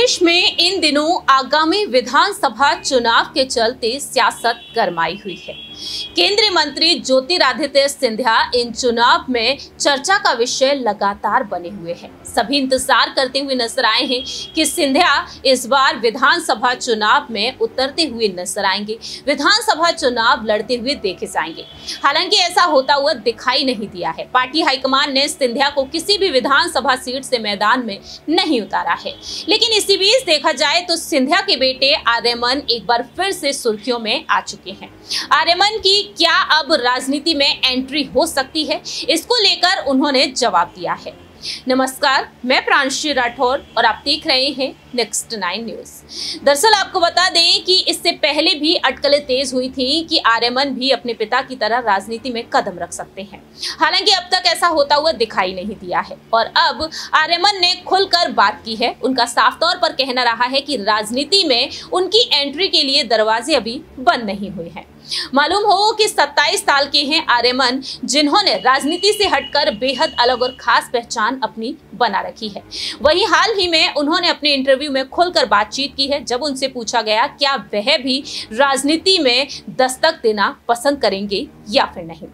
प्रदेश में इन दिनों आगामी विधानसभा चुनाव के चलते सियासत गरमाई हुई है। केंद्रीय मंत्री ज्योतिरादित्य सिंधिया इन चुनाव में चर्चा का विषय लगातार बने हुए हैं। सभी इंतजार करते हुए नजर आए हैं कि सिंधिया इस बार विधानसभा चुनाव में उतरते हुए नजर आएंगे, विधानसभा चुनाव लड़ते हुए देखे जाएंगे। हालांकि ऐसा होता हुआ दिखाई नहीं दिया है। पार्टी हाईकमान ने सिंधिया को किसी भी विधानसभा सीट से मैदान में नहीं उतारा है। लेकिन इसी बीच देखा जाए तो सिंधिया के बेटे आर्यमन एक बार फिर से सुर्खियों में आ चुके हैं। आर्यमन की क्या अब राजनीति में एंट्री हो सकती है, इसको लेकर उन्होंने जवाब दिया है। नमस्कार, मैं प्रांशी राठौर और आप देख रहे हैं नेक्स्ट 9 न्यूज। दरअसल आपको बता दें कि इससे पहले भी अटकलें तेज हुई थी कि आर्यमन भी अपने पिता की तरह राजनीति में कदम रख सकते हैं। हालांकि अब तक ऐसा होता हुआ दिखाई नहीं दिया है और अब आर्यमन ने खुलकर बात की है। उनका साफ तौर पर कहना रहा है कि राजनीति में उनकी एंट्री के लिए दरवाजे अभी बंद नहीं हुए हैं। मालूम हो कि 27 साल के हैं आर्यमन, जिन्होंने राजनीति से हटकर बेहद अलग और खास पहचान अपनी बना रखी है। वही हाल ही में उन्होंने अपने इंटरव्यू में खुलकर बातचीत की है, जब उनसे पूछा गया क्या वह भी राजनीति में दस्तक देना पसंद करेंगे या फिर नहीं।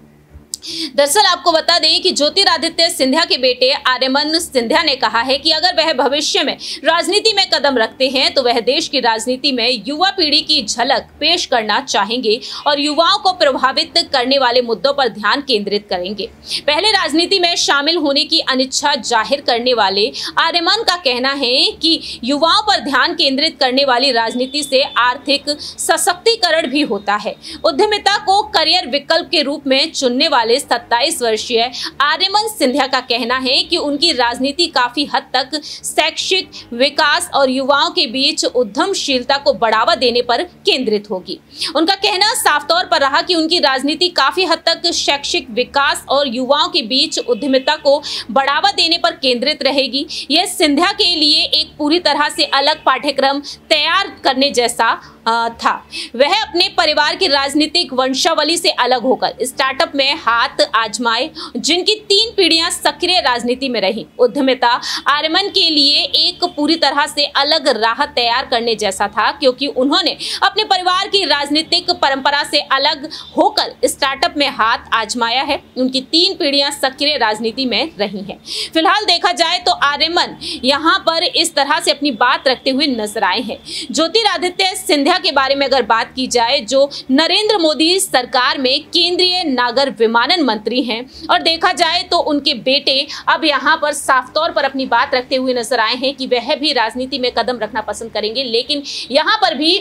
दरअसल आपको बता दें कि ज्योतिरादित्य सिंधिया के बेटे आर्यमन सिंधिया ने कहा है कि अगर वह भविष्य में राजनीति में कदम रखते हैं तो वह देश की राजनीति में युवा पीढ़ी की झलक पेश करना चाहेंगे और युवाओं को प्रभावित करने वाले मुद्दों पर ध्यान केंद्रित करेंगे। पहले राजनीति में शामिल होने की अनिच्छा जाहिर करने वाले आर्यमन का कहना है कि युवाओं पर ध्यान केंद्रित करने वाली राजनीति से आर्थिक सशक्तिकरण भी होता है। उद्यमिता को करियर विकल्प के रूप में चुनने वाले 27 वर्षीय आर्यमन सिंधिया का कहना है कि उनकी राजनीति काफी हद तक शैक्षिक विकास और युवाओं के बीच उद्यमशीलता को बढ़ावा देने पर केंद्रित होगी। उनका कहना साफ तौर पर रहा कि उनकी राजनीति काफी हद तक शैक्षिक विकास और युवाओं के बीच उद्यमिता को बढ़ावा देने पर केंद्रित रहेगी। यह सिंधिया के लिए एक पूरी तरह से अलग पाठ्यक्रम तैयार करने जैसा था। वह अपने परिवार की राजनीतिक वंशावली से अलग होकर स्टार्टअप में हाथ आजमाए, जिनकी 3 पीढ़ियां सक्रिय राजनीति में रही। उद्यमिता आर्यमन के लिए एक पूरी तरह से अलग राह तैयार करने जैसा था, क्योंकि उन्होंने अपने परिवार की राजनीतिक परंपरा से अलग होकर स्टार्टअप में हाथ आजमाया है। उनकी 3 पीढ़ियां सक्रिय राजनीति में रही हैं। फिलहाल देखा जाए तो आर्यमन यहां पर इस तरह से अपनी बात रखते हुए नजर आए हैं। ज्योतिरादित्य सिंधिया के बारे में अगर बात की जाए, जो नरेंद्र मोदी सरकार में केंद्रीय नागर विमानन मंत्री हैं, और देखा जाए तो उनके बेटे अब यहां पर साफ तौर पर अपनी बात रखते हुए नजर आए हैं कि वह भी राजनीति में कदम रखना पसंद करेंगे। लेकिन यहां पर भी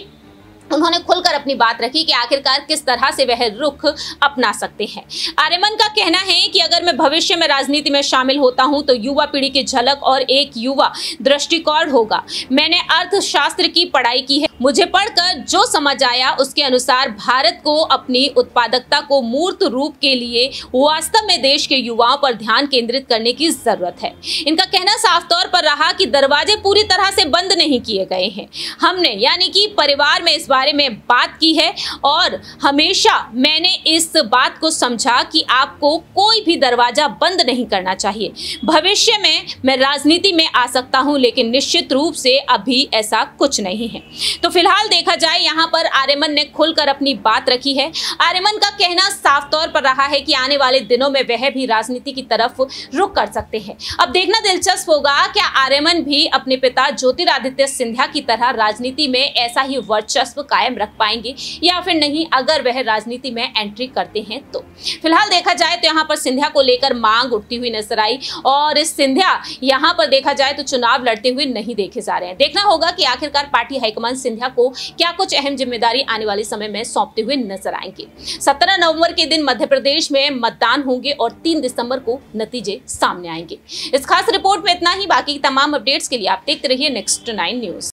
उन्होंने खुलकर अपनी बात रखी कि आखिरकार किस तरह से वह रुख अपना सकते हैं। आर्यमन का कहना है कि अगर मैं भविष्य में राजनीति में शामिल होता हूं तो युवा पीढ़ी की झलक और एक युवा दृष्टिकोण होगा। मैंने अर्थशास्त्र की पढ़ाई की है, मुझे पढ़कर जो समझ आया उसके अनुसार भारत को अपनी उत्पादकता को मूर्त रूप के लिए वास्तव में देश के युवाओं पर ध्यान केंद्रित करने की जरूरत है। इनका कहना साफ तौर पर रहा कि दरवाजे पूरी तरह से बंद नहीं किए गए हैं। हमने यानी कि परिवार में इस बारे में बात की है और हमेशा मैंने इस बात को समझा कि आपको कोई भी दरवाजा बंद नहीं करना चाहिए। भविष्य में मैं राजनीति में आ सकता हूं, लेकिन निश्चित रूप से अभी ऐसा कुछ नहीं है। तो फिलहाल देखा जाए यहां पर आर्यमन ने खुलकर अपनी बात रखी है। आर्यमन का कहना साफ तौर पर रहा है कि आने वाले दिनों में वह भी राजनीति की तरफ रुख कर सकते हैं। अब देखना दिलचस्प होगा क्या आर्यमन भी अपने पिता ज्योतिरादित्य सिंधिया की तरह राजनीति में ऐसा ही वर्चस्व कायम रख पाएंगे या फिर नहीं, अगर वह राजनीति में एंट्री करते हैं तो। फिलहाल देखा जाए तो यहाँ पर सिंधिया को लेकर मांग उठती हुई नजर आई और सिंधिया यहाँ पर देखा जाए तो चुनाव लड़ते हुए नहीं देखे जा रहे हैं। देखना होगा कि आखिरकार पार्टी हाईकमान सिंधिया को क्या कुछ अहम जिम्मेदारी आने वाले समय में सौंपते हुए नजर आएंगे। 17 नवंबर के दिन मध्य प्रदेश में मतदान होंगे और 3 दिसंबर को नतीजे सामने आएंगे। इस खास रिपोर्ट में इतना ही। बाकी तमाम अपडेट्स के लिए आप देखते रहिए नेक्स्ट 9 न्यूज।